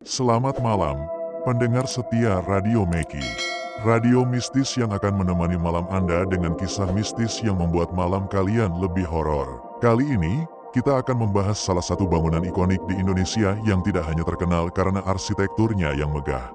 Selamat malam, pendengar setia Radio Meki. Radio mistis yang akan menemani malam Anda dengan kisah mistis yang membuat malam kalian lebih horor. Kali ini, kita akan membahas salah satu bangunan ikonik di Indonesia yang tidak hanya terkenal karena arsitekturnya yang megah,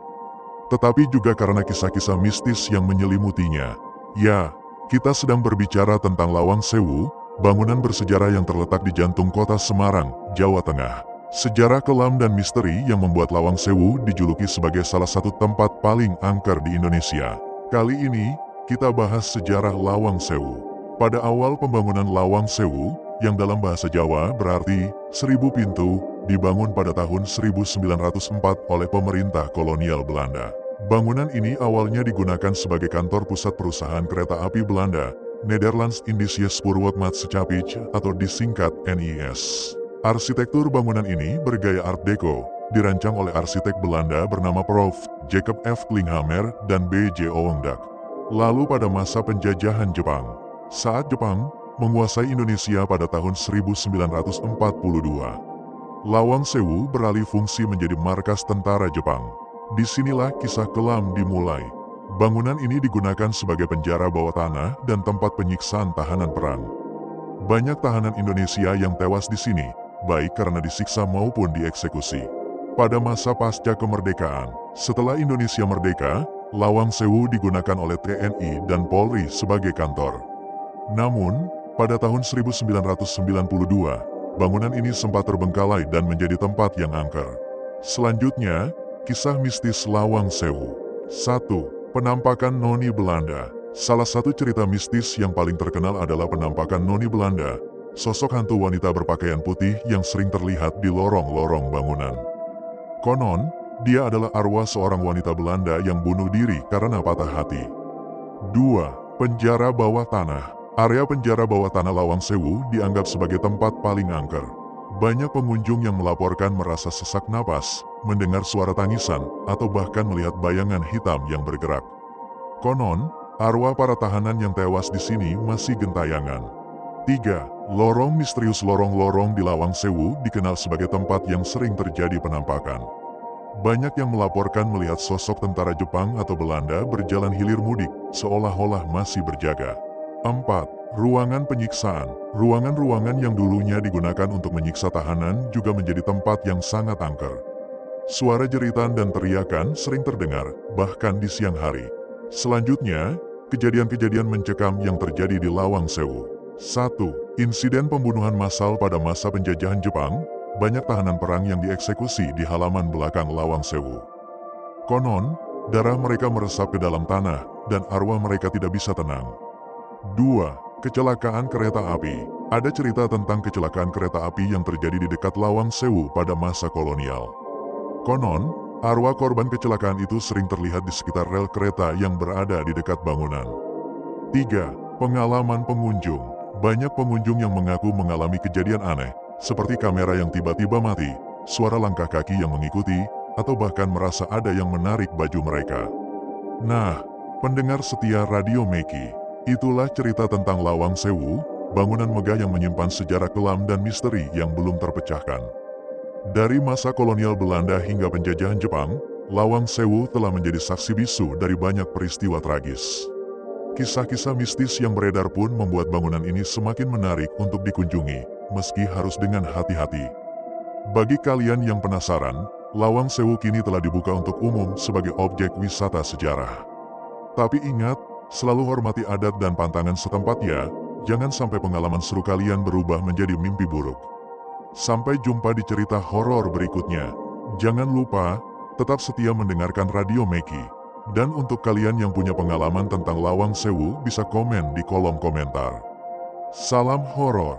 tetapi juga karena kisah-kisah mistis yang menyelimutinya. Ya, kita sedang berbicara tentang Lawang Sewu, bangunan bersejarah yang terletak di jantung kota Semarang, Jawa Tengah. Sejarah kelam dan misteri yang membuat Lawang Sewu dijuluki sebagai salah satu tempat paling angker di Indonesia. Kali ini, kita bahas sejarah Lawang Sewu. Pada awal pembangunan Lawang Sewu, yang dalam bahasa Jawa berarti 1000 pintu, dibangun pada tahun 1904 oleh pemerintah kolonial Belanda. Bangunan ini awalnya digunakan sebagai kantor pusat perusahaan kereta api Belanda, Nederlands Indische Spoorwegmaatschappij atau disingkat NIS. Arsitektur bangunan ini bergaya Art Deco, dirancang oleh arsitek Belanda bernama Prof. Jacob F. Klinghammer dan B.J. Owendak. Lalu pada masa penjajahan Jepang, saat Jepang menguasai Indonesia pada tahun 1942, Lawang Sewu beralih fungsi menjadi markas tentara Jepang. Disinilah kisah kelam dimulai. Bangunan ini digunakan sebagai penjara bawah tanah dan tempat penyiksaan tahanan perang. Banyak tahanan Indonesia yang tewas di sini, baik karena disiksa maupun dieksekusi. Pada masa pasca kemerdekaan, setelah Indonesia merdeka, Lawang Sewu digunakan oleh TNI dan Polri sebagai kantor. Namun, pada tahun 1992, bangunan ini sempat terbengkalai dan menjadi tempat yang angker. Selanjutnya, kisah mistis Lawang Sewu. 1. Penampakan Noni Belanda. Salah satu cerita mistis yang paling terkenal adalah penampakan Noni Belanda, sosok hantu wanita berpakaian putih yang sering terlihat di lorong-lorong bangunan. Konon, dia adalah arwah seorang wanita Belanda yang bunuh diri karena patah hati. 2. Penjara bawah tanah. Area penjara bawah tanah Lawang Sewu dianggap sebagai tempat paling angker. Banyak pengunjung yang melaporkan merasa sesak napas, mendengar suara tangisan, atau bahkan melihat bayangan hitam yang bergerak. Konon, arwah para tahanan yang tewas di sini masih gentayangan. 3. Lorong misterius. Lorong-lorong di Lawang Sewu dikenal sebagai tempat yang sering terjadi penampakan. Banyak yang melaporkan melihat sosok tentara Jepang atau Belanda berjalan hilir mudik, seolah-olah masih berjaga. 4. Ruangan penyiksaan. Ruangan-ruangan yang dulunya digunakan untuk menyiksa tahanan juga menjadi tempat yang sangat angker. Suara jeritan dan teriakan sering terdengar, bahkan di siang hari. Selanjutnya, kejadian-kejadian mencekam yang terjadi di Lawang Sewu. 1. Insiden pembunuhan massal pada masa penjajahan Jepang. Banyak tahanan perang yang dieksekusi di halaman belakang Lawang Sewu. Konon, darah mereka meresap ke dalam tanah, dan arwah mereka tidak bisa tenang. 2. Kecelakaan kereta api. Ada cerita tentang kecelakaan kereta api yang terjadi di dekat Lawang Sewu pada masa kolonial. Konon, arwah korban kecelakaan itu sering terlihat di sekitar rel kereta yang berada di dekat bangunan. 3. Pengalaman pengunjung. Banyak pengunjung yang mengaku mengalami kejadian aneh, seperti kamera yang tiba-tiba mati, suara langkah kaki yang mengikuti, atau bahkan merasa ada yang menarik baju mereka. Nah, pendengar setia Radio Meki, itulah cerita tentang Lawang Sewu, bangunan megah yang menyimpan sejarah kelam dan misteri yang belum terpecahkan. Dari masa kolonial Belanda hingga penjajahan Jepang, Lawang Sewu telah menjadi saksi bisu dari banyak peristiwa tragis. Kisah-kisah mistis yang beredar pun membuat bangunan ini semakin menarik untuk dikunjungi, meski harus dengan hati-hati. Bagi kalian yang penasaran, Lawang Sewu kini telah dibuka untuk umum sebagai objek wisata sejarah. Tapi ingat, selalu hormati adat dan pantangan setempat ya, jangan sampai pengalaman seru kalian berubah menjadi mimpi buruk. Sampai jumpa di cerita horor berikutnya. Jangan lupa, tetap setia mendengarkan Radio Meki. Dan untuk kalian yang punya pengalaman tentang Lawang Sewu bisa komen di kolom komentar. Salam horor.